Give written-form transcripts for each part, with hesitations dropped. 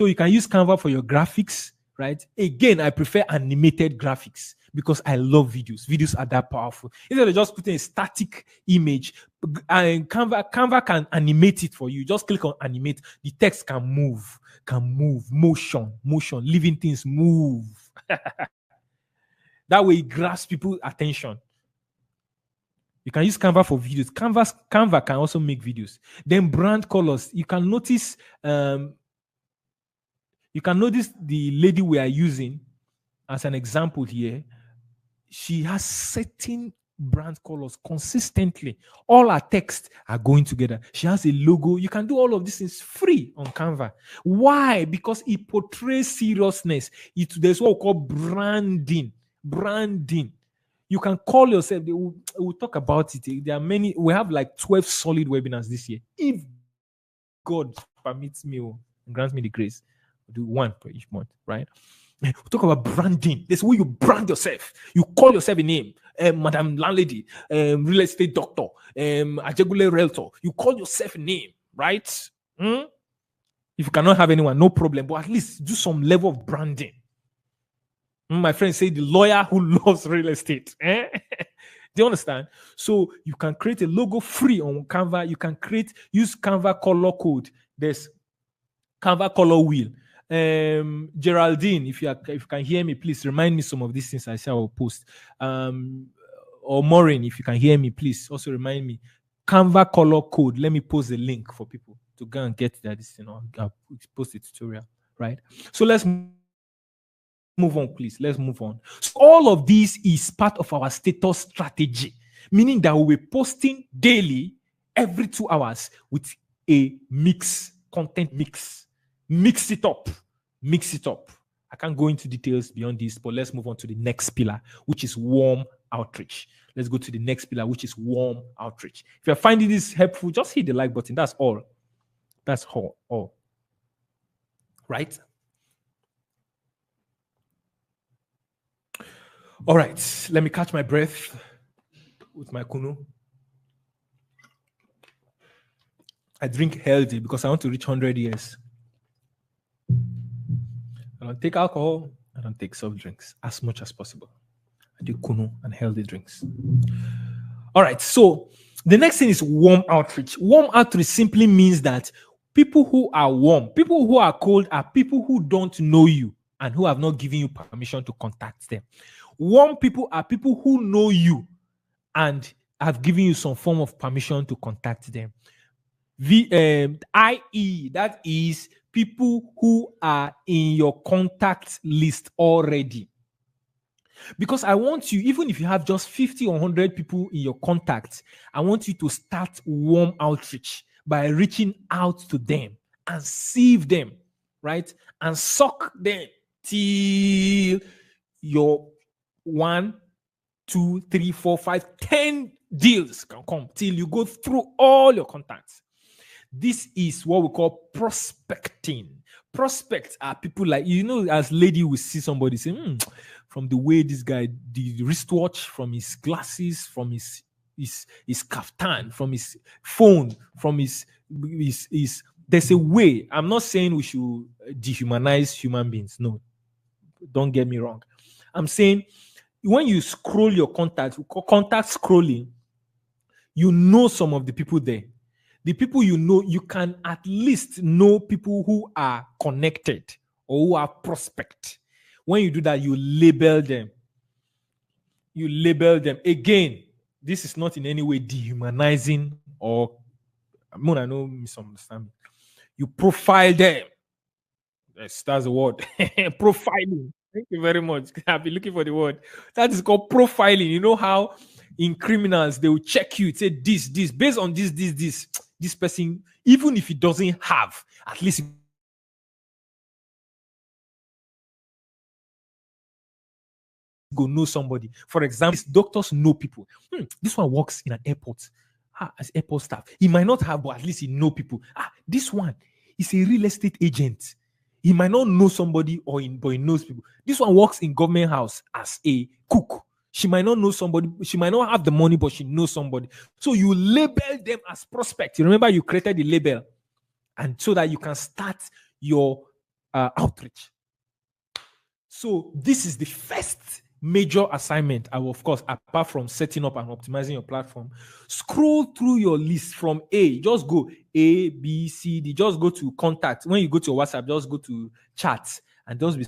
So you can use Canva for your graphics, right? Again, I prefer animated graphics because I love videos. Videos are that powerful. Instead of just putting a static image, and Canva can animate it for you. Just click on animate. The text can move, motion, living things move. That way it grabs people's attention. You can use Canva for videos. Canva can also make videos. Then brand colors. You can notice the lady we are using as an example here. She has certain brand colors consistently. All her texts are going together. She has a logo. You can do all of this things free on Canva. Why? Because it portrays seriousness. There's what we call branding. You can call yourself. We'll talk about it. There are many. We have like 12 solid webinars this year. If God permits me and grants me the grace, I'll do one per each month, right? We talk about branding. This is where you brand yourself. You call yourself a name. Madam Landlady, real estate doctor, Ajegule Realtor. You call yourself a name, right? If you cannot have anyone, no problem. But at least do some level of branding. My friend said the lawyer who loves real estate. Do you understand? So you can create a logo free on Canva. You can use Canva color code. There's Canva color wheel. Geraldine, if you can hear me, please remind me some of these things I say I will post. Or Maureen, if you can hear me, please also remind me. Canva color code. Let me post the link for people to go and get that. I'll post the tutorial, right? So let's move on, please. Let's move on. So all of this is part of our status strategy, meaning that we'll be posting daily, every 2 hours, with a content mix. Mix it up. I can't go into details beyond this, but let's move on to the next pillar, which is warm outreach. Let's go to the next pillar, which is warm outreach. If you're finding this helpful, just hit the like button. That's all. That's all. Right? All right. Let me catch my breath with my kunu. I drink healthy because I want to reach 100 years. I don't take alcohol. I don't take soft drinks as much as possible. I do kunu and healthy drinks. All right. So the next thing is warm outreach. Warm outreach simply means that people who are warm, people who are cold are people who don't know you and who have not given you permission to contact them. Warm people are people who know you and have given you some form of permission to contact them. I.e., that is people who are in your contact list already. Because I want you, even if you have just 50 or 100 people in your contacts, I want you to start warm outreach by reaching out to them and sieve them, right? And suck them till your 1, 2, 3, 4, 5, 10 deals can come, till you go through all your contacts. This is what we call prospecting. Prospects are people like, as lady will see somebody say, from the way this guy, the wristwatch, from his glasses, from his kaftan, from his phone, from his there's a way. I'm not saying we should dehumanize human beings. No, don't get me wrong. I'm saying when you scroll your contact scrolling, you know some of the people there. The people you know, you can at least know people who are connected or who are prospect. When you do that, you label them. Again, this is not in any way dehumanizing or, I know misunderstanding. You profile them. Yes, that's the word. Profiling. Thank you very much. I've been looking for the word. That is called profiling. You know how in criminals, they will check you, say this, based on this person, even if he doesn't have, at least go know somebody. For example, doctors know people. This one works in an airport as airport staff. He might not have, but at least he know people. This one is a real estate agent. He might not know somebody but he knows people. This one works in government house as a cook. She might not know somebody. She might not have the money, but she knows somebody. So you label them as prospects. You remember you created the label, and so that you can start your outreach. So this is the first major assignment. I will, of course, apart from setting up and optimizing your platform, scroll through your list from A. Just go A, B, C, D. Just go to contact. When you go to your WhatsApp, just go to chats and just be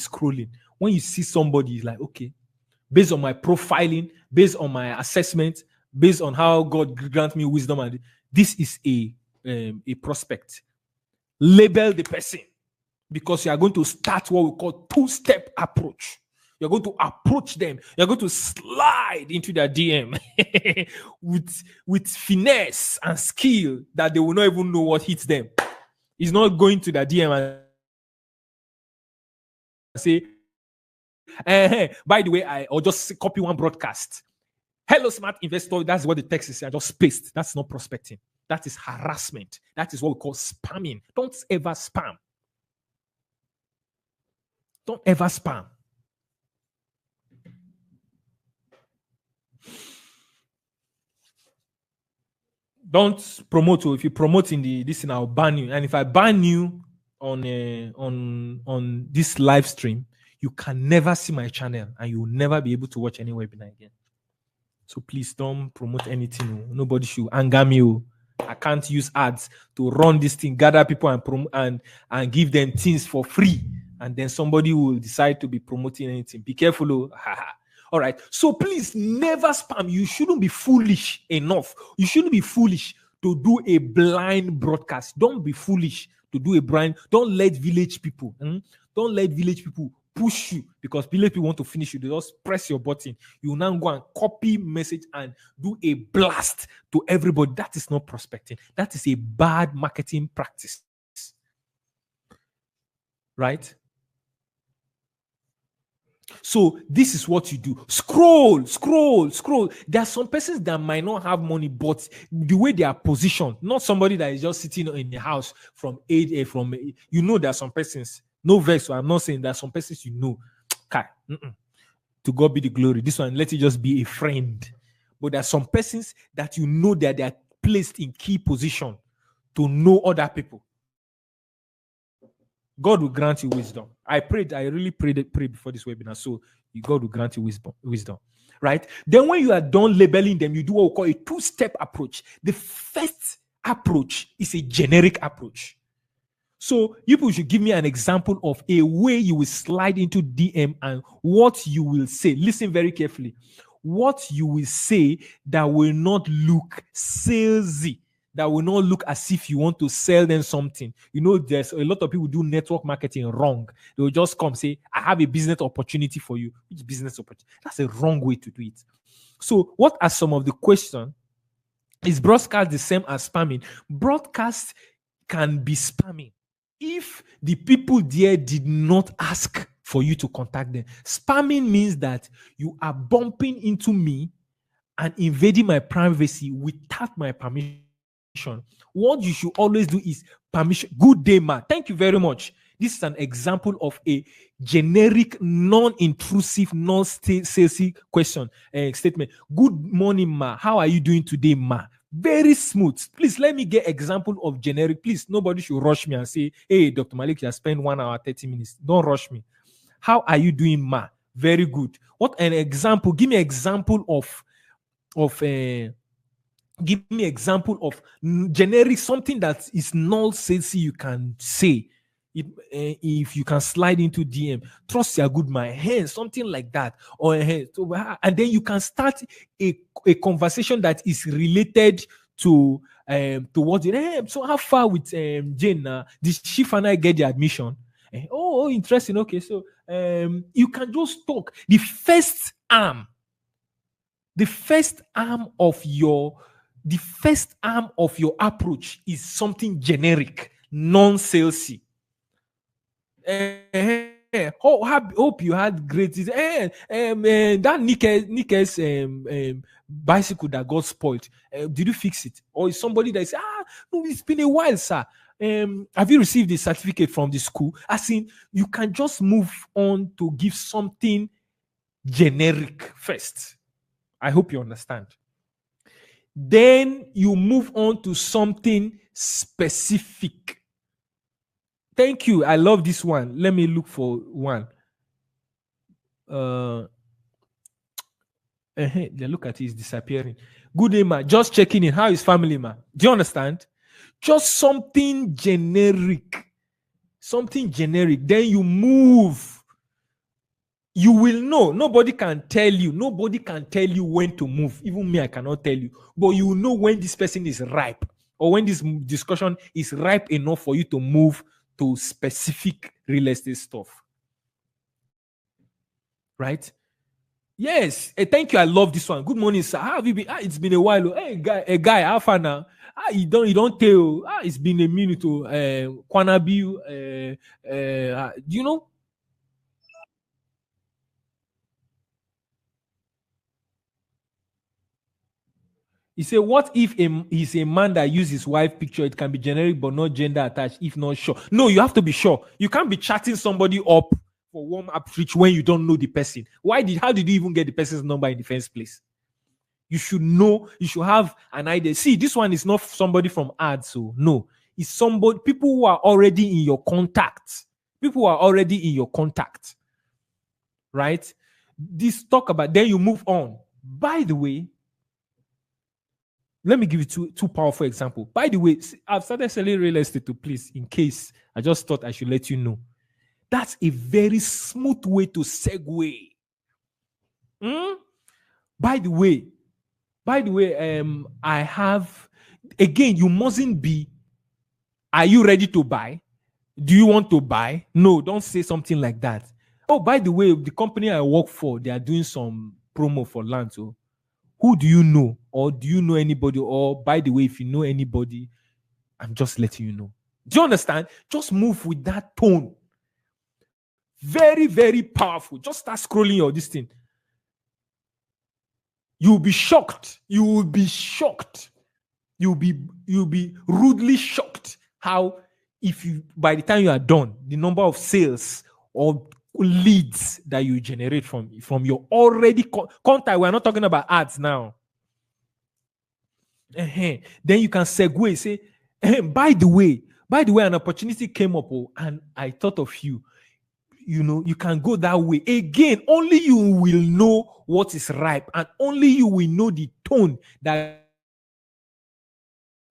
scrolling. When you see somebody, it's like, okay, based on my profiling, based on my assessment, based on how God grant me wisdom, and this is a prospect. Label the person, because you are going to start what we call two-step approach. You're going to approach them. You're going to slide into their DM with finesse and skill that they will not even know what hits them. It's not going to the DM and say, hey, by the way, or just copy one broadcast. Hello, smart investor. That's what the text is. I just paste. That's not prospecting. That is harassment. That is what we call spamming. Don't ever spam. Don't ever spam. Don't promote. If you promote in this, I'll ban you. And if I ban you on this live stream, you can never see my channel and you will never be able to watch any webinar again. So please don't promote anything. Nobody should anger me. I can't use ads to run this thing, gather people and give them things for free. And then somebody will decide to be promoting anything. Be careful. All right. So please never spam. You shouldn't be foolish enough. You shouldn't be foolish to do a blind broadcast. Don't be foolish to do a blind. Don't let village people. Don't let village people push you, because village people want to finish you. They just press your button. You now go and copy message and do a blast to everybody. That is not prospecting. That is a bad marketing practice. Right? So this is what you do. Scroll. There are some persons that might not have money, but the way they are positioned, not somebody that is just sitting in the house from there are some persons. No vex. So I'm not saying there are some persons to God be the glory. This one, let it just be a friend. But there are some persons that that they are placed in key position to know other people. God will grant you wisdom. I really prayed before this webinar. So God will grant you wisdom. Right? Then when you are done labeling them, you do what we call a two-step approach. The first approach is a generic approach. So you people should give me an example of a way you will slide into DM and what you will say. Listen very carefully. What you will say that will not look salesy, that will not look as if you want to sell them something. There's a lot of people do network marketing wrong. They will just come say, I have a business opportunity for you. Which business opportunity? That's a wrong way to do it. So what are some of the questions? Is broadcast the same as spamming? Broadcast can be spamming if the people there did not ask for you to contact them. Spamming means that you are bumping into me and invading my privacy without my permission. What you should always do is permission. Good day, ma. Thank you very much. This is an example of a generic, non-intrusive, non-salesy question statement. Good morning, ma. How are you doing today, ma? Very smooth. Please let me get example of generic. Please, nobody should rush me and say, hey, Dr. Malik, you have spent 1 hour, 30 minutes. Don't rush me. How are you doing, ma? Very good. What an example. Give me an example give me example of generic, something that is not salesy you can say. If you can slide into DM, trust your good my hand, something like that, or and then you can start a conversation that is related to what. So how far with Jane? Did she finally get the admission? Oh, interesting. Okay, so you can just talk. The first arm of your approach is something generic, non-salesy. Hope you had great. That Nike's bicycle that got spoiled. Did you fix it? Or is somebody that says, no, it's been a while, sir. Have you received the certificate from the school? As in, you can just move on to give something generic first. I hope you understand. Then you move on to something specific. Thank you. I love this one. Let me look for one. Look at it, it's disappearing. Good day, ma. Just checking in. How is family, ma? Do you understand? Just something generic. Something generic. Then you move. You will know. Nobody can tell you. Nobody can tell you when to move. Even me, I cannot tell you. But you will know when this person is ripe, or when this discussion is ripe enough for you to move to specific real estate stuff. Right? Yes. Thank you. I love this one. Good morning, sir. How have you been? It's been a while. Hey, guy, how far now? You don't tell. It's been a minute. Kwanabi, do you know? He said, what if he's a man that uses his wife picture? It can be generic but not gender attached, if not sure. No, you have to be sure. You can't be chatting somebody up for warm outreach when you don't know the person. How did you even get the person's number in the first place? You should know, you should have an idea. See, this one is not somebody from ads, so no. It's somebody, people who are already in your contact. People who are already in your contact. Right? This talk about, then you move on. By the way, let me give you two powerful examples. By the way, I've started selling real estate to please, in case I just thought I should let you know. That's a very smooth way to segue. By the way, I have, again, you mustn't be, are you ready to buy? Do you want to buy? No, don't say something like that. Oh, by the way, the company I work for, they are doing some promo for land. So who do you know? Or do you know anybody? Or by the way, if you know anybody, I'm just letting you know. Do you understand? Just move with that tone. Very, very powerful. Just start scrolling your this thing. You'll be shocked. You will be shocked. You'll be rudely shocked how, if you, by the time you are done, the number of sales or leads that you generate from your already contact. We're not talking about ads now. Then you can segue, say, by the way, an opportunity came up, and I thought of you. You know, you can go that way. Again, only you will know what is ripe, and only you will know the tone that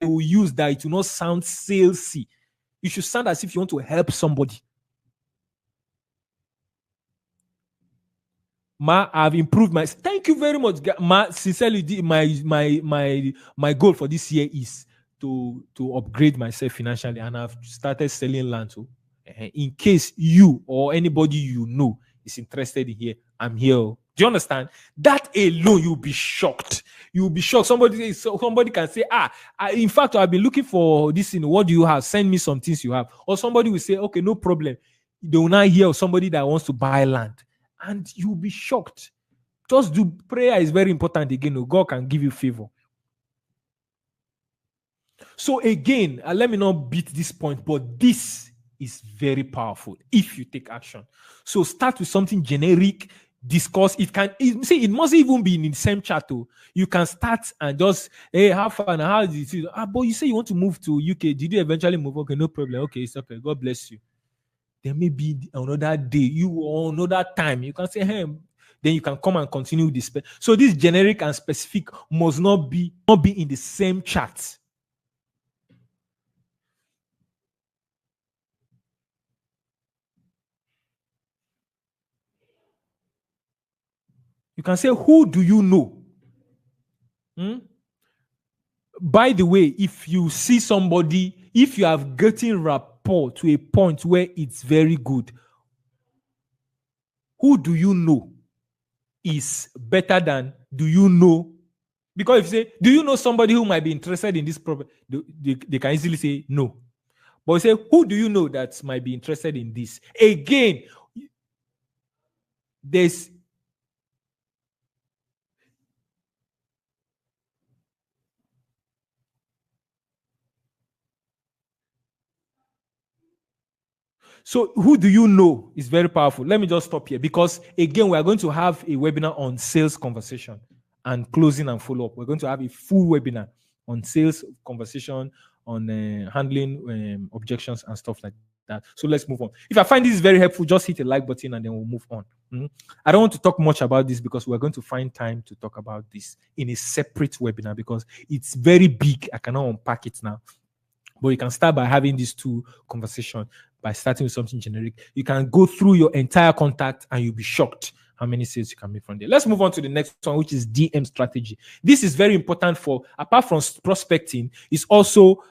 you will use, that it will not sound salesy. You should sound as if you want to help somebody. Ma, I've improved my. Thank you very much, Ma. Sincerely, my goal for this year is to upgrade myself financially, and I've started selling land. So, in case you or anybody you know is interested in here, I'm here. Do you understand? That alone, you'll be shocked. You'll be shocked. Somebody can say, in fact, I've been looking for this thing. What do you have? Send me some things you have. Or somebody will say, okay, no problem. They will not hear of somebody that wants to buy land. And you'll be shocked. Just do prayer is very important again. God can give you favor. So again, let me not beat this point, but this is very powerful if you take action. So start with something generic, discuss. It must even be in the same chat. You can start and just, hey, how far and how did you? But you say you want to move to UK. Did you eventually move? Okay, no problem. Okay, it's okay. God bless you. There may be another day, or another time. You can say, hey, then you can come and continue this. So this generic and specific must not be in the same chat. You can say, who do you know? By the way, if you see somebody, if you have gotten rapport to a point where it's very good, who do you know is better than do you know? Because if you say, do you know somebody who might be interested in this problem? They can easily say no. But you say, who do you know that might be interested in this? Again, there's so who do you know is very powerful. Let me just stop here, because again, we are going to have a webinar on sales conversation and closing and follow-up. We're going to have a full webinar on sales conversation, on handling objections and stuff like that. So let's move on. If I find this very helpful, just hit the like button and then we'll move on. I don't want to talk much about this because we're going to find time to talk about this in a separate webinar because it's very big. I cannot unpack it now. But you can start by having these two conversations by starting with something generic. You can go through your entire contact and you'll be shocked how many sales you can make from there. Let's move on to the next one, which is DM strategy. This is very important for, apart from prospecting, it's also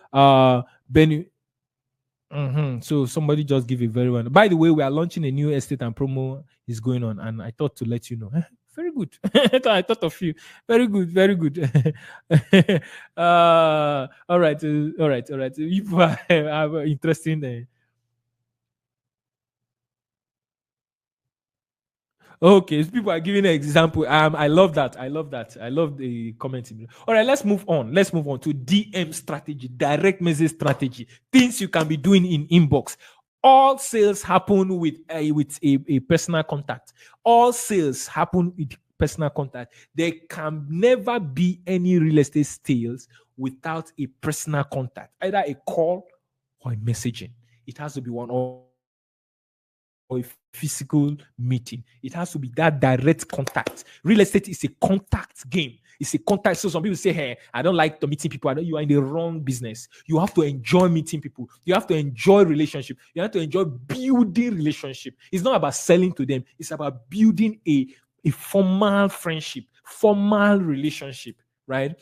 So somebody just give a very one. By the way, we are launching a new estate and promo is going on, and I thought to let you know. Very good. I thought of you. Very good. Very good. All right. If I have interesting. Okay, so people are giving an example. I love that. I love the commenting. All right, let's move on. Let's move on to DM strategy, direct message strategy, things you can be doing in inbox. All sales happen with a personal contact. All sales happen with personal contact. There can never be any real estate sales without a personal contact, either a call or a messaging. It has to be one or a physical meeting. It has to be that direct contact. Real estate is a contact game. It's a contact. So some people say, hey, I don't like to meeting people. You are in the wrong business. You have to enjoy meeting people. You have to enjoy relationship. You have to enjoy building relationship. It's not about selling to them. It's about building a formal friendship, formal relationship, right?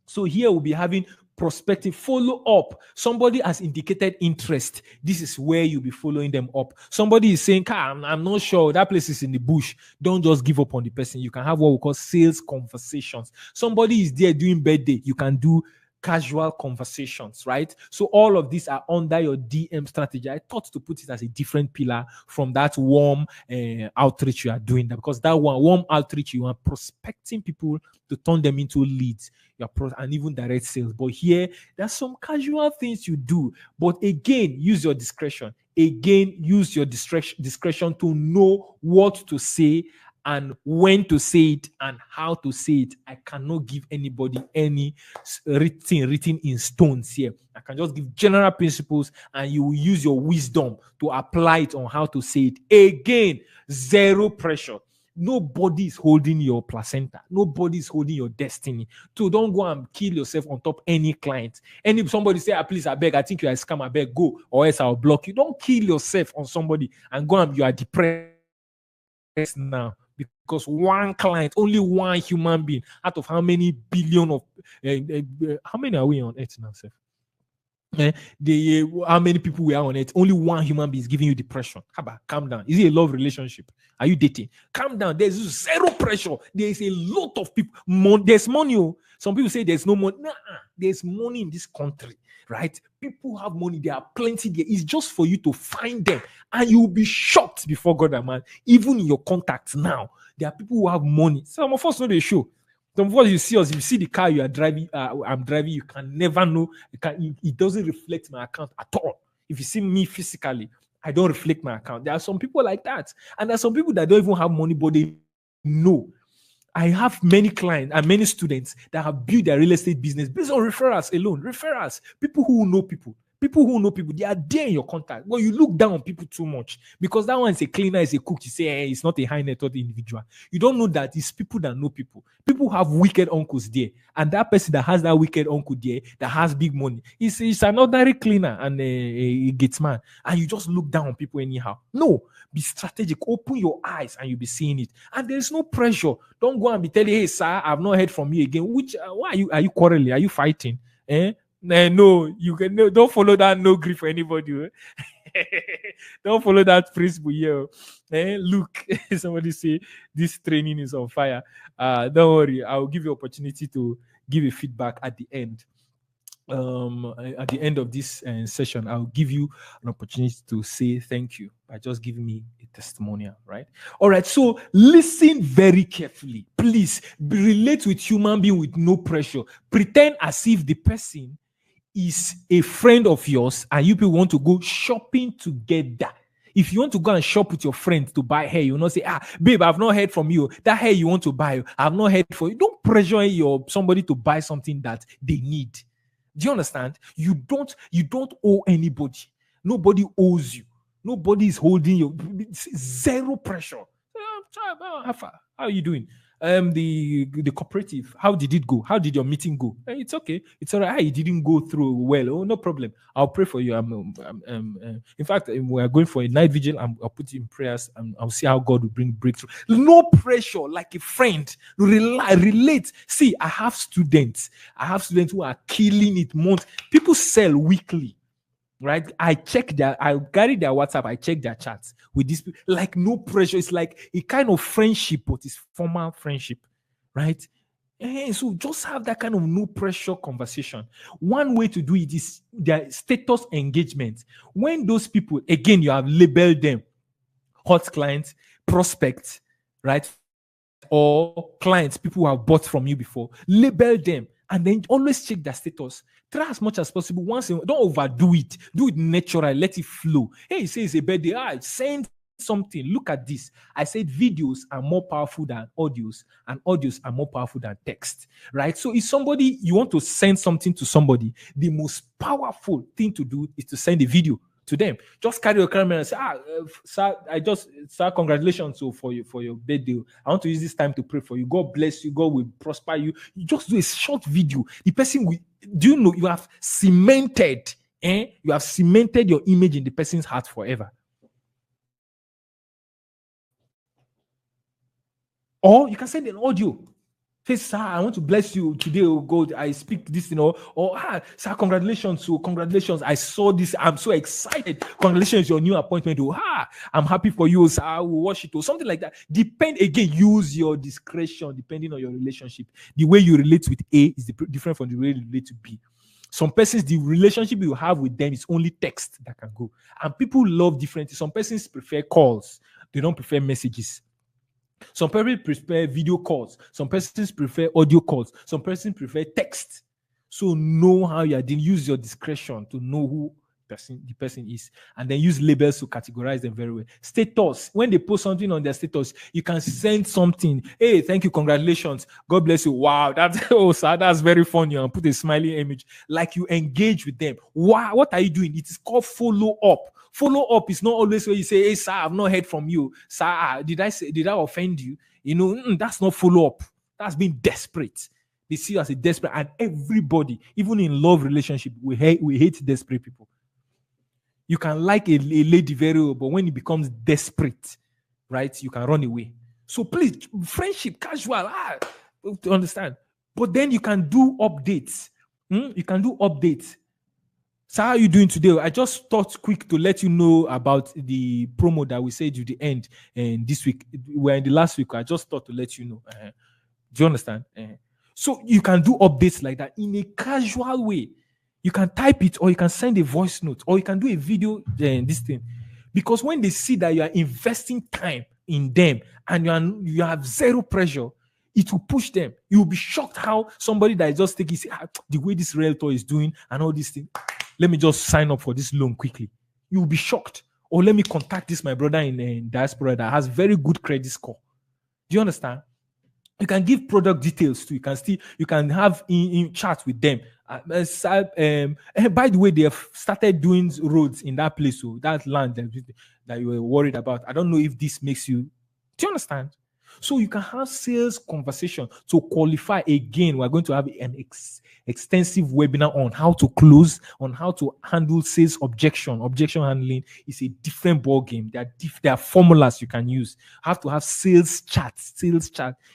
So here we'll be having prospective follow up. Somebody has indicated interest. This is where you'll be following them up. Somebody is saying, I'm not sure, that place is in the bush. Don't just give up on the person. You can have what we call sales conversations. Somebody is there doing birthday. You can do casual conversations, right? So all of these are under your DM strategy. I thought to put it as a different pillar from that warm outreach you are doing, that because that warm outreach, you are prospecting people to turn them into leads, and even direct sales. But here, there's some casual things you do. But again, use your discretion. Again, use your discretion to know what to say and when to say it and how to say it. I cannot give anybody any written in stones here. I can just give general principles and you will use your wisdom to apply it on how to say it. Again, zero pressure. Nobody is holding your placenta. Nobody is holding your destiny. So don't go and kill yourself on top any client. Somebody say, please, I beg, I think you are a scam, I beg, go, or else I'll block you. Don't kill yourself on somebody and go and you are depressed now because one client, only one human being out of how many billion of how many are we on earth now, sir? How many people we are on it? Only one human being is giving you depression. Calm down. Is it a love relationship? Are you dating? Calm down. There's zero pressure. There's a lot of people. There's money. Some people say there's no money. There's money in this country, right? People have money. There are plenty there. It's just for you to find them, and you'll be shocked before God and man. Even in your contacts now, there are people who have money. Some of us know the show. Some of us, you see us, you see the car you are driving, I'm driving, you can never know. It doesn't reflect my account at all. If you see me physically, I don't reflect my account. There are some people like that. And there are some people that don't even have money, but they know. I have many clients and many students that have built their real estate business based on referrals alone. Referrals, people who know people. People who know people, they are there in your contact. Well, you look down on people too much because that one is a cleaner, is a cook. You say, hey, it's not a high net worth individual. You don't know that it's people that know people. People have wicked uncles there. And that person that has that wicked uncle there, that has big money, it's an ordinary cleaner and a gates man. And you just look down on people anyhow. No, be strategic. Open your eyes and you'll be seeing it. And there's no pressure. Don't go and be telling, hey, sir, I've not heard from you again. Why are you quarreling? Are you fighting? No, you can don't follow that no grief for anybody. Don't follow that principle here. Look, somebody say this training is on fire. Don't worry, I'll give you opportunity to give a feedback at the end. At the end of this session, I'll give you an opportunity to say thank you by just giving me a testimonial, right? All right, so listen very carefully. Please relate with human being with no pressure. Pretend as if the person is a friend of yours and you people want to go shopping together. If you want to go and shop with your friend to buy hair, you will not say, babe, I've not heard from you. That hair you want to buy, I've not heard from you. Don't pressure somebody to buy something that they need. Do you understand? You don't owe anybody. Nobody owes you. Nobody is holding you. Zero pressure. How are you doing? The cooperative, how did it go? How did your meeting go? It's okay. It's all right. It didn't go through well. Oh, no problem. I'll pray for you. In fact, we are going for a night vigil. I'll put you in prayers and I'll see how God will bring breakthrough. No pressure, like a friend. Relate. See, I have students who are killing it months. People sell weekly. Right, I carry their WhatsApp, I check their chats with these people, like no pressure. It's like a kind of friendship, but it's formal friendship, right? And so just have that kind of no pressure conversation. One way to do it is their status engagement. When those people, again, you have labeled them hot clients, prospects, right? Or clients, people who have bought from you before, label them and then always check their status. Try as much as possible. Don't overdo it. Do it naturally. Let it flow. Hey, it says a birthday. Send something. Look at this. I said videos are more powerful than audios, and audios are more powerful than text. Right? So if somebody, you want to send something to somebody, the most powerful thing to do is to send a video to them. Just carry your camera and say, sir, congratulations for your birthday. I want to use this time to pray for you. God bless you. God will prosper you. You just do a short video. The person will, do you know you have cemented, you have cemented your image in the person's heart forever. Or you can send an audio. Say, sir, I want to bless you today, oh God. I speak this, sir, congratulations. So congratulations. I saw this. I'm so excited. Congratulations, your new appointment. I'm happy for you, sir. I will watch it or something like that. Use your discretion depending on your relationship. The way you relate with A is different from the way you relate to B. Some persons, the relationship you have with them is only text that can go. And people love differently. Some persons prefer calls. They don't prefer messages. Some people prefer video calls. Some persons prefer audio calls. Some persons prefer text. So know how you are doing. Use your discretion to know who the person is, and then use labels to categorize them very well. Status. When they post something on their status, you can send something. Hey, thank you, congratulations. God bless you. Wow, that's very funny. And put a smiley image. Like you engage with them. Wow, what are you doing? It is called follow up. Follow up is not always where you say, hey, sir, I've not heard from you. Sir, did I offend you? That's not follow up. That's being desperate. They see you as a desperate, and everybody, even in love relationship, we hate desperate people. You can like a lady very well, but when it becomes desperate, right, you can run away. So please, friendship, casual, to understand. But then you can do updates. You can do updates. So how are you doing today? I just thought quick to let you know about the promo that we said to the end. And this week, we're in the last week. I just thought to let you know. Do you understand? So you can do updates like that in a casual way. You can type it, or you can send a voice note, or you can do a video, this thing. Because when they see that you are investing time in them and you have zero pressure, it will push them. You will be shocked how somebody that is just taking, the way this realtor is doing and all these things. Let me just sign up for this loan quickly. You will be shocked. Or let me contact my brother in diaspora that has very good credit score. Do you understand? You can give product details too. You can have in chat with them. And by the way, they have started doing roads in that place, so that land that you were worried about. I don't know if this makes you. Do you understand? So you can have sales conversation to qualify. Again, we're going to have an extensive webinar on how to close, on how to handle sales objection. Objection handling is a different ball game. There are formulas you can use. Have to have sales chat.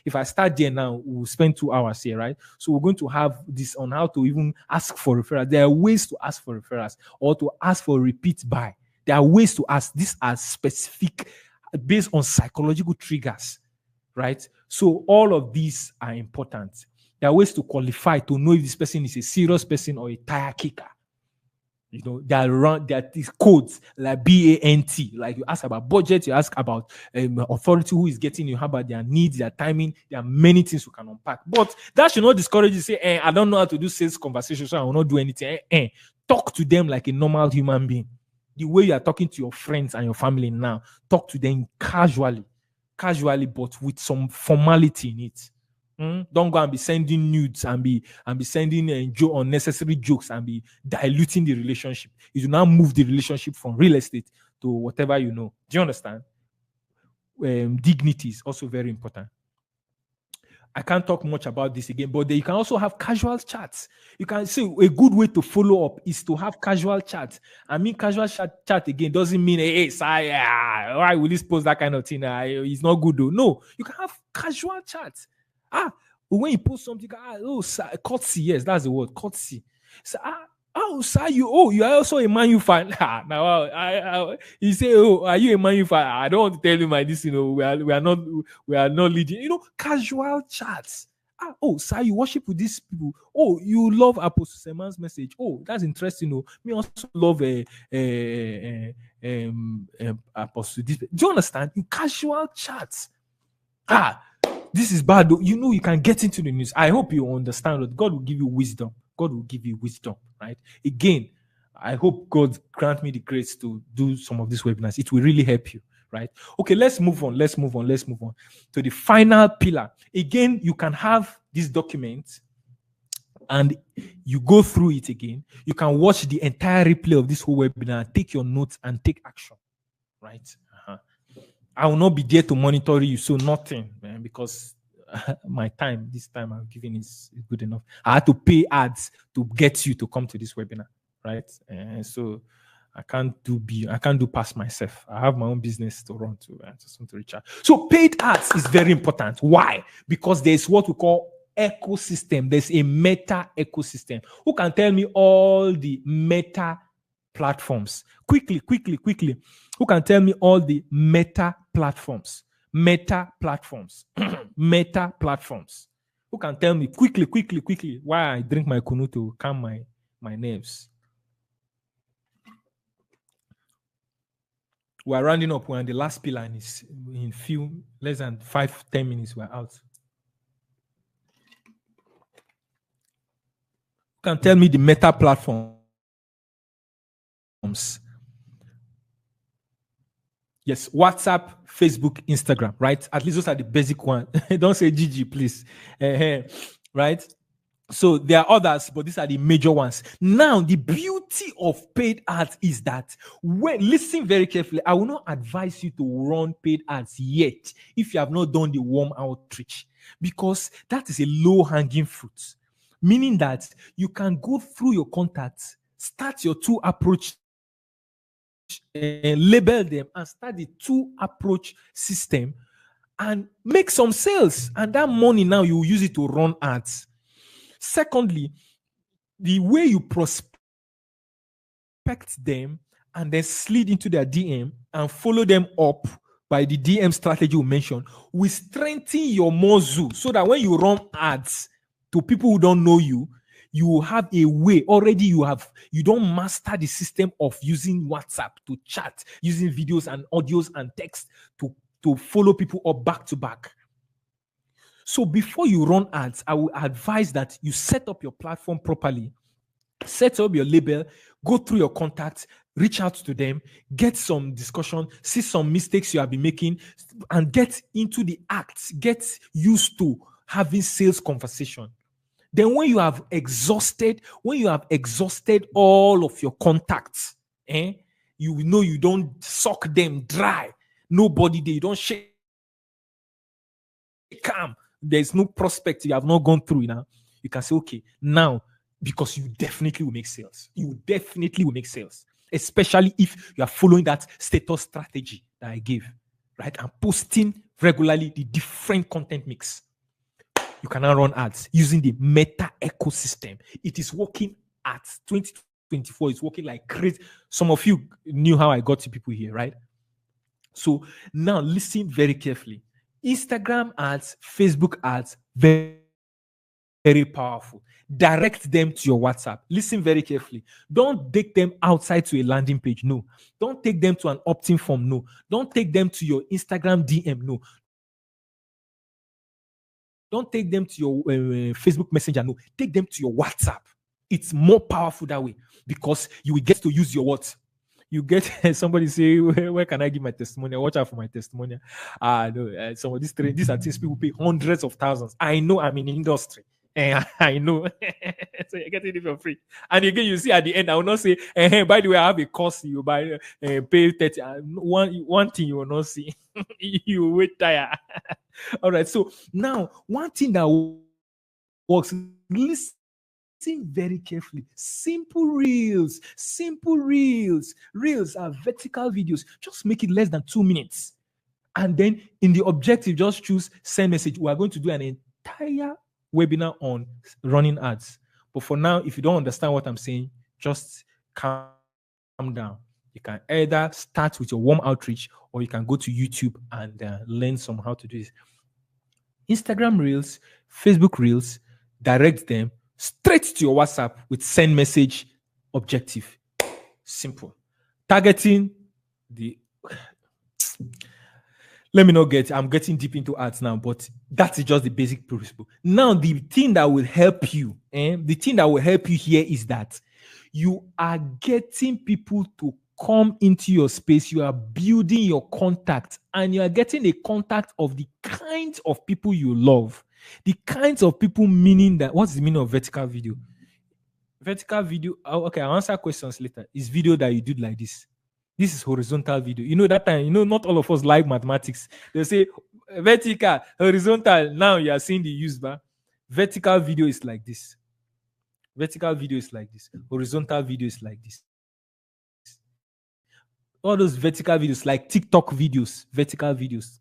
If I start there now, we'll spend 2 hours here, right? So we're going to have this on how to even ask for referrals. There are ways to ask for referrals or to ask for repeat buy. There are ways to ask. These are specific based on psychological triggers. Right? So all of these are important. There are ways to qualify to know if this person is a serious person or a tire kicker. There are these codes like BANT. Like you ask about budget, you ask about authority who is getting you, how about their needs, their timing. There are many things you can unpack. But that should not discourage you. Say, I don't know how to do sales conversation, so I will not do anything. Talk to them like a normal human being. The way you are talking to your friends and your family now, talk to them casually, but with some formality in it. Don't go and be sending nudes and be sending unnecessary jokes and be diluting the relationship. You do now move the relationship from real estate to whatever you know. Do you understand? Dignity is also very important. I can't talk much about this again, but you can also have casual chats. You can see a good way to follow up is to have casual chats. I mean, casual chat again doesn't mean, hey, sorry, why will this post that kind of thing? It's not good though. No, you can have casual chats. When you post something, courtesy, yes, that's the word, courtesy. So, sir, you are also a Man U fan. Now, you say, are you a Man U fan? I don't want to tell you my this. We are not leading. Casual chats. Sir, you worship with these people. You love Apostle Seman's message. That's interesting. Me also love Apostle. Do you understand? In casual chats. This is bad though. You can get into the news. I hope you understand that God will give you wisdom. God will give you wisdom, right? Again, I hope God grant me the grace to do some of these webinars. It will really help you, right? Okay, let's move on to the final pillar. Again, you can have this document and you go through it again. You can watch the entire replay of this whole webinar, take your notes and take action, right? I will not be there to monitor you, so nothing, man, because this time I'm giving is good enough. I had to pay ads to get you to come to this webinar, right? So I can't do past myself. I have my own business to run to. I just want to reach out. So paid ads is very important. Why? Because there's what we call ecosystem. There's a meta ecosystem. Who can tell me all the meta platforms? Quickly. Who can tell me all the meta platforms? Meta platforms. Meta platforms. Who can tell me quickly why I drink my kunu to calm my nerves? We're rounding up. We're on the last pillar and it's in less than 5-10 minutes we're out. Who can tell me the meta platforms? Yes, WhatsApp, Facebook, Instagram, right? At least those are the basic ones. Don't say GG, please. Right? So there are others, but these are the major ones. Now, the beauty of paid ads is that listen very carefully. I will not advise you to run paid ads yet if you have not done the warm outreach, because that is a low-hanging fruit, meaning that you can go through your contacts, start your two-approach, label them, and start the two-approach system and make some sales. And that money now you will use it to run ads. Secondly, the way you prospect them and then slid into their DM and follow them up by the DM strategy we mentioned will strengthen your muscle, so that when you run ads to people who don't know you, you have a way. Already you don't master the system of using WhatsApp to chat, using videos and audios and text to follow people up back to back. So before you run ads, I will advise that you set up your platform properly, set up your label, go through your contacts, reach out to them, get some discussion, see some mistakes you have been making, and get into the acts, get used to having sales conversation. Then when you have exhausted all of your contacts, you know you don't suck them dry. Nobody there, you don't shake calm. There's no prospect you have not gone through now. You can say, okay, now, because you definitely will make sales. You definitely will make sales, especially if you are following that status strategy that I gave, right? And posting regularly the different content mix. You can now run ads using the meta ecosystem. It is working at 2024. It's working like crazy. Some of you knew how I got to people here, right? So now listen very carefully. Instagram ads, Facebook ads, very, very powerful. Direct them to your WhatsApp. Listen very carefully. Don't take them outside to a landing page. No. Don't take them to an opt-in form. No. Don't take them to your Instagram DM. No. Don't take them to your Facebook Messenger. No. Take them to your WhatsApp. It's more powerful that way, because you will get to use your what? You get somebody say, where can I give my testimonial? Watch out for my testimonial. No, some of these artists people pay hundreds of thousands. I know I'm in the industry. And I know. So you're getting it for free. And again, you see at the end, I will not say, by the way, I have a course you buy, pay 30. One thing you will not see. You will wait tire. All right. So now, one thing that works, listen very carefully. Simple reels. Reels are vertical videos. Just make it less than 2 minutes. And then in the objective, just choose send message. We are going to do an entire webinar on running ads. But for now, if you don't understand what I'm saying, just calm down. You can either start with your warm outreach, or you can go to YouTube and learn some how to do this. Instagram Reels, Facebook Reels, direct them straight to your WhatsApp with send message objective. Simple. Targeting the... Let me not I'm getting deep into ads now, but that is just the basic principle. Now, the thing that will help you, here is that you are getting people to come into your space. You are building your contact, and you are getting a contact of the kinds of people you love. The kinds of people, meaning that, what's the meaning of vertical video? Vertical video, okay, I'll answer questions later. Is video that you do like this. This is horizontal video. You know, that time, not all of us like mathematics. They say vertical, horizontal. Now you are seeing the use bar. Vertical video is like this. Vertical video is like this. Horizontal video is like this. All those vertical videos, like TikTok videos, vertical videos.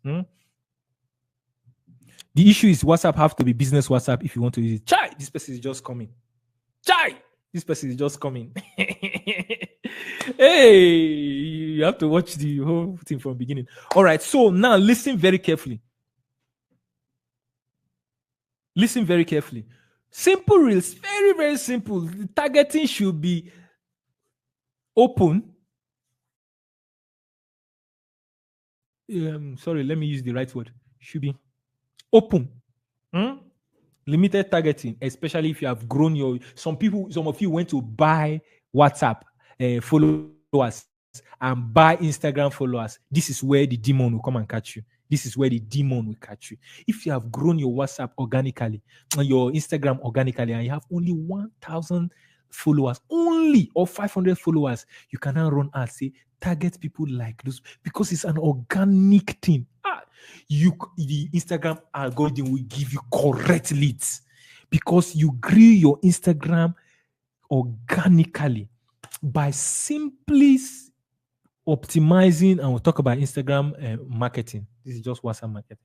The issue is WhatsApp have to be business WhatsApp if you want to use it. Chai, this person is just coming. Chai, this person is just coming. Hey, you have to watch the whole thing from the beginning. All right, so now listen very carefully. Listen very carefully. Simple reels, very, very simple. The targeting should be open. Sorry, let me use the right word. Should be open. Limited targeting, especially if you have grown some of you went to buy WhatsApp followers and buy Instagram followers. This is where the demon will come and catch you. This is where the demon will catch you. If you have grown your WhatsApp organically, your Instagram organically, and you have only 1,000 followers, or 500 followers, you can now run ads, say, target people like those, because it's an organic thing. The Instagram algorithm will give you correct leads because you grew your Instagram organically by simply optimizing, and we'll talk about Instagram marketing. This is just WhatsApp marketing.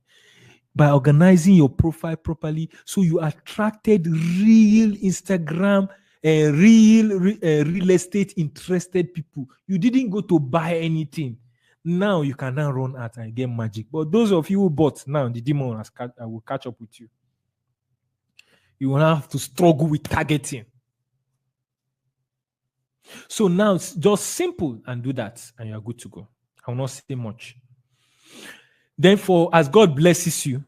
By organizing your profile properly, so you attracted real Instagram real estate interested people. You didn't go to buy anything. Now you can now run ads and get magic. But those of you who bought, now the demon will catch up with you. You will have to struggle with targeting. So now it's just simple and do that, and you're good to go. I will not say much. Then, as God blesses you,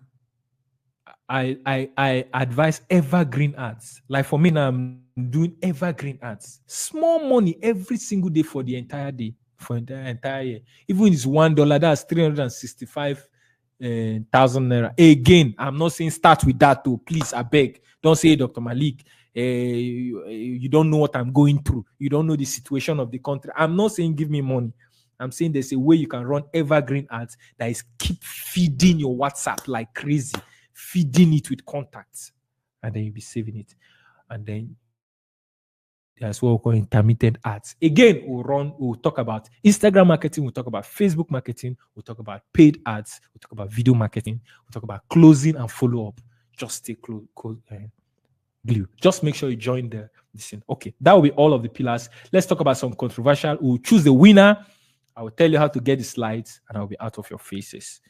I advise evergreen ads. Like for me now, I'm doing evergreen ads. Small money every single day for the entire day, for the entire year. Even if it's $1, that's 365,000 naira. Again, I'm not saying start with that too. Please, I beg. Don't say, Dr. Malik, you don't know what I'm going through. You don't know the situation of the country. I'm not saying give me money. I'm saying there's a way you can run evergreen ads that is keep feeding your WhatsApp like crazy, feeding it with contacts, and then you'll be saving it. And then that's what we call intermittent ads. Again, we'll talk about Instagram marketing, we'll talk about Facebook marketing, we'll talk about paid ads, we'll talk about video marketing, we'll talk about closing and follow-up. Just stay glue. Just make sure you join this thing. Okay, that will be all of the pillars. Let's talk about some controversial. We'll choose the winner. I will tell you how to get the slides, and I'll be out of your faces.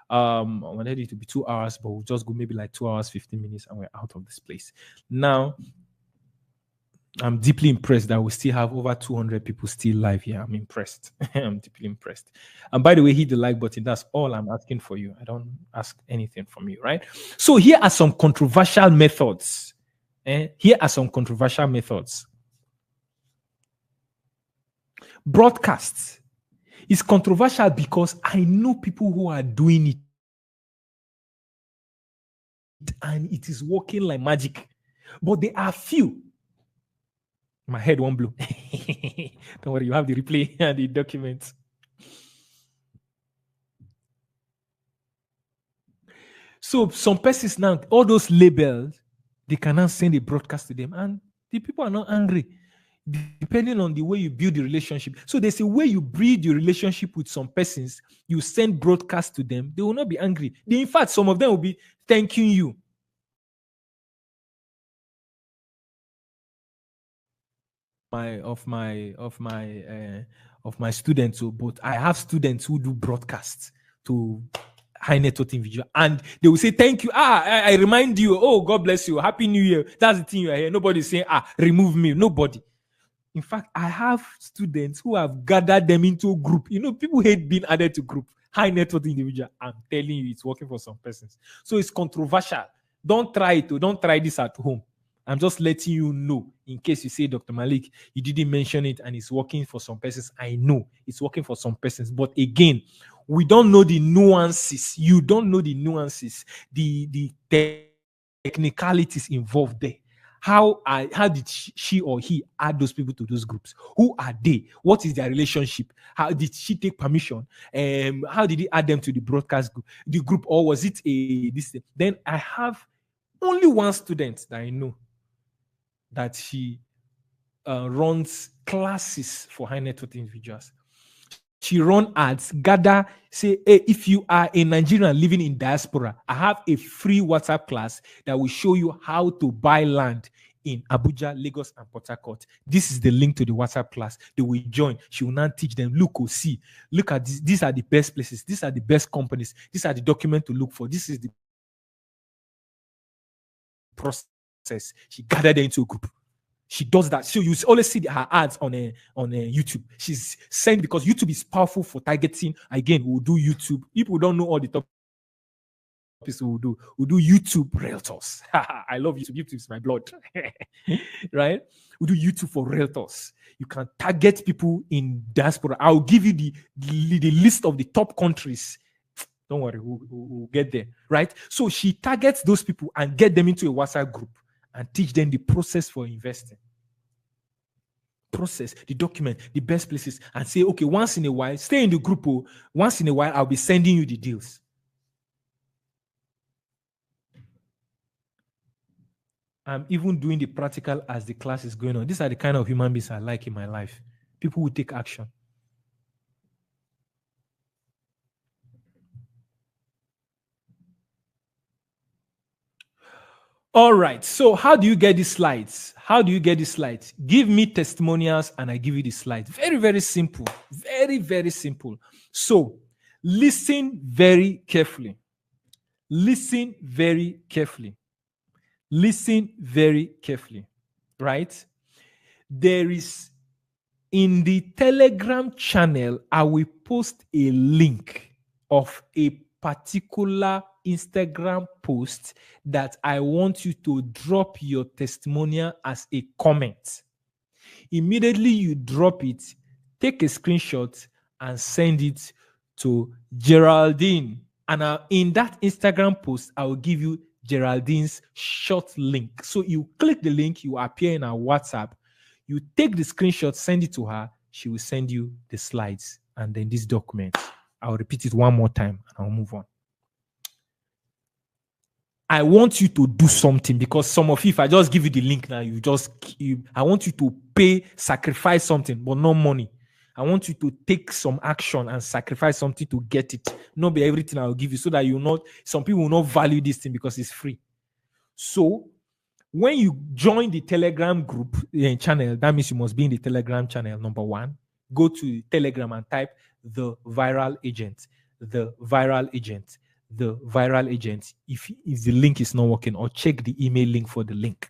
I wanted it to be 2 hours, but we'll just go maybe like 2 hours, 15 minutes, and we're out of this place. Now, I'm deeply impressed that we still have over 200 people still live here. I'm impressed. I'm deeply impressed. And by the way, hit the like button. That's all I'm asking for you. I don't ask anything from you, right? So here are some controversial methods. Here are some controversial methods. Broadcasts is controversial because I know people who are doing it and it is working like magic. But there are few. My head won't blow. Don't worry, you have the replay and the documents. So some persons now, all those labels, they cannot send a broadcast to them, and the people are not angry, depending on the way you build the relationship. So there's a way you build your relationship with some persons. You send broadcast to them, they will not be angry. In fact, some of them will be thanking you. Of my students, but I have students who do broadcasts to high net worth individual, and they will say thank you. I remind you. Oh, God bless you. Happy New Year. That's the thing you are here. Nobody's saying remove me. Nobody. In fact, I have students who have gathered them into a group. People hate being added to group. High net worth individual. I'm telling you, it's working for some persons. So it's controversial. Don't try it. Don't try this at home. I'm just letting you know in case you say, Dr. Malik, you didn't mention it and it's working for some persons. I know it's working for some persons. But again, we don't know the nuances. You don't know the nuances, the technicalities involved there. How did she or he add those people to those groups? Who are they? What is their relationship? How did she take permission? How did he add them to the broadcast group? The group, or was it this? Then I have only one student that I know that she runs classes for high net worth individuals. She run ads, gather, say, hey, if you are a Nigerian living in diaspora, I have a free WhatsApp class that will show you how to buy land in Abuja, Lagos, and Port Harcourt. This is the link to the WhatsApp class. They will join. She will now teach them, look at this. These are the best places. These are the best companies. These are the documents to look for. This is the process. She gathered them into a group. She does that. So you always see her ads on YouTube. She's saying, because YouTube is powerful for targeting. Again, we'll do YouTube. People don't know all the topics we'll do. We'll do YouTube realtors. I love YouTube. YouTube is my blood. Right? We'll do YouTube for realtors. You can target people in diaspora. I'll give you the list of the top countries. Don't worry, we'll get there. Right? So she targets those people and get them into a WhatsApp group and teach them the process for investing. Process, the document, the best places, and say, okay, once in a while, stay in the group. Once in a while, I'll be sending you the deals. I'm even doing the practical as the class is going on. These are the kind of human beings I like in my life. People who take action. All right. So how do you get these slides? Give me testimonials and I give you the slides. Very, very simple. Very, very simple. So listen very carefully. Listen very carefully. Right? There is, in the Telegram channel, I will post a link of a particular Instagram post that I want you to drop your testimonial as a comment. Immediately you drop it, take a screenshot and send it to Geraldine. And in that Instagram post, I will give you Geraldine's short link. So you click the link, you appear in our WhatsApp, you take the screenshot, send it to her, she will send you the slides and then this document. I'll repeat it one more time and I'll move on. I want you to do something, because some of you, if I just give you the link now, I want you to sacrifice something, but no money. I want you to take some action and sacrifice something to get it. Not be everything I'll give you, so that some people will not value this thing because it's free. So when you join the Telegram group channel, that means you must be in the Telegram channel. Number one, go to Telegram and type the viral agent. The viral agent. The viral agent. If the link is not working, or check the email link for the link.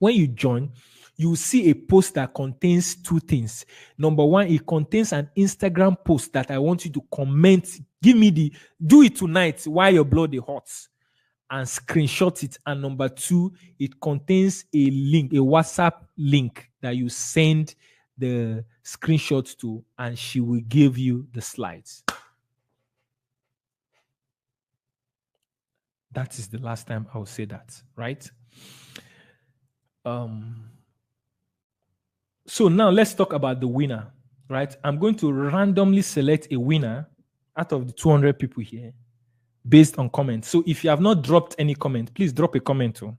When you join, you will see a post that contains two things. Number one, it contains an Instagram post that I want you to comment. Do it tonight while your blood is hot, and screenshot it. And number two, it contains a link, a WhatsApp link that you send the screenshots to, and she will give you the slides. That is the last time I will say that, right? So now let's talk about the winner, right? I'm going to randomly select a winner out of the 200 people here based on comments. So if you have not dropped any comment, please drop a comment too.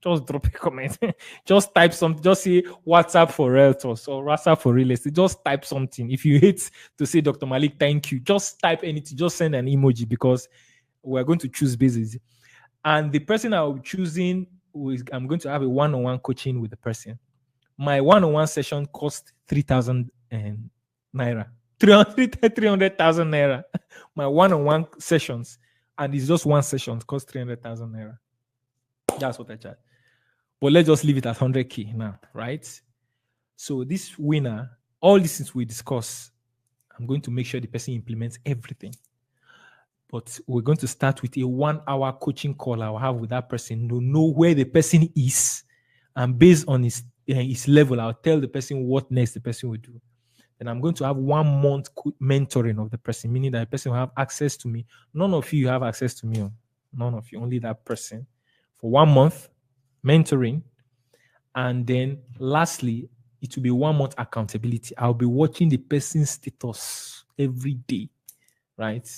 Just drop a comment. Just type something. Just say WhatsApp for realtors or WhatsApp for real estate. Just type something. If you hate to say Dr. Malik, thank you. Just type anything. Just send an emoji because we're going to choose basis. And the person I'll be choosing, I'm going to have a one-on-one coaching with the person. My one-on-one session cost 3,000 naira. 300,000 naira. My one-on-one sessions, and it's just one session, cost 300,000 naira. That's what I charge. But let's just leave it at 100K now, right? So this winner, all these things we discuss, I'm going to make sure the person implements everything. But we're going to start with a 1-hour coaching call I'll have with that person to know where the person is. And based on his level, I'll tell the person what next the person will do. And I'm going to have 1 month mentoring of the person, meaning that the person will have access to me. None of you have access to me. None of you, only that person. For 1 month mentoring. And then lastly, it will be 1 month accountability. I'll be watching the person's status every day, right?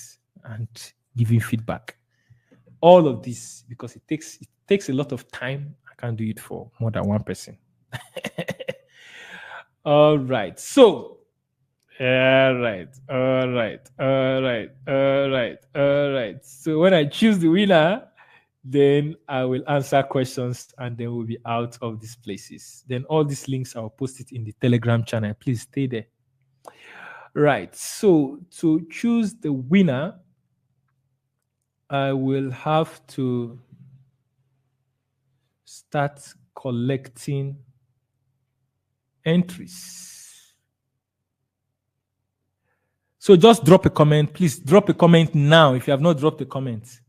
And giving feedback. All of this, because it takes a lot of time. I can't do it for more than one person. All right. So, all right. So when I choose the winner, then I will answer questions and then we'll be out of these places. Then all these links, I'll post it in the Telegram channel. Please stay there. Right. So to choose the winner, I will have to start collecting entries. So just drop a comment. Please drop a comment now if you have not dropped a comment.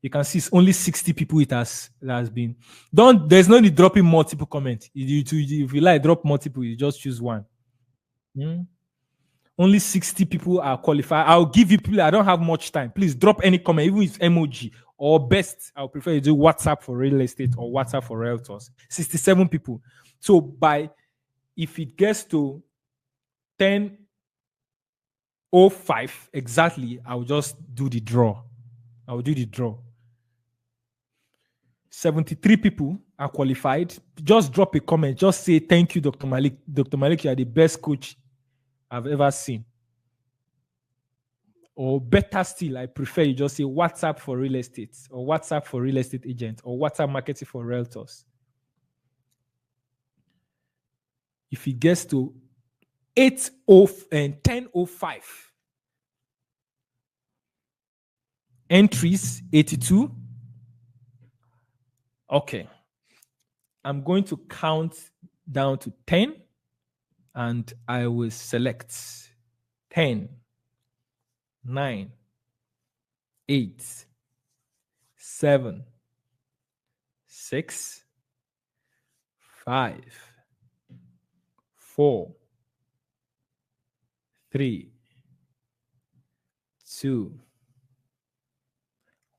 You can see it's only 60 people it has been. There's no need dropping multiple comments. If you like drop multiple, you just choose one. Only 60 people are qualified. I'll give you people. I don't have much time. Please drop any comment, even if it's emoji or best. I'll prefer you do WhatsApp for real estate or WhatsApp for realtors. 67 people. So if it gets to 10:05 exactly, I'll just do the draw. I'll do the draw. 73 people are qualified. Just drop a comment. Just say thank you, Dr. Malik. Dr. Malik, you are the best coach I've ever seen. Or better still, I prefer you just say WhatsApp for real estate or WhatsApp for real estate agents or WhatsApp marketing for realtors. If it gets to 10:05 entries, 82. Okay. I'm going to count down to 10 and I will select 10, 9, 8, 7, 6, 5, 4, 3, 2,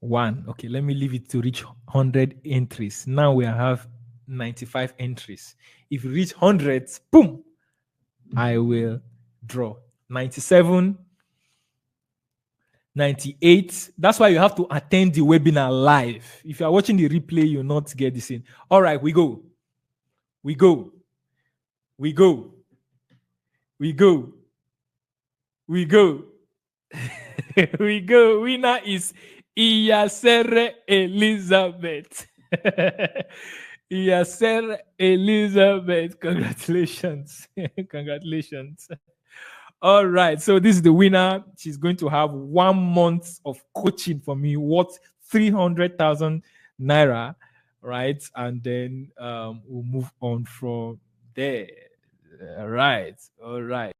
1. Okay, let me leave it to reach 100 entries. Now we have 95 entries. If you reach 100, boom, I will draw 97, 98. That's why you have to attend the webinar live. If you are watching the replay, you'll not get this in. All right, we go. We go. We go. We go. We go. We go. Winner is Iyasere Elizabeth. Iyasere Elizabeth. Congratulations. Congratulations. All right. So this is the winner. She's going to have 1 month of coaching for me, worth 300,000 naira. Right. And then we'll move on from there. All right. All right.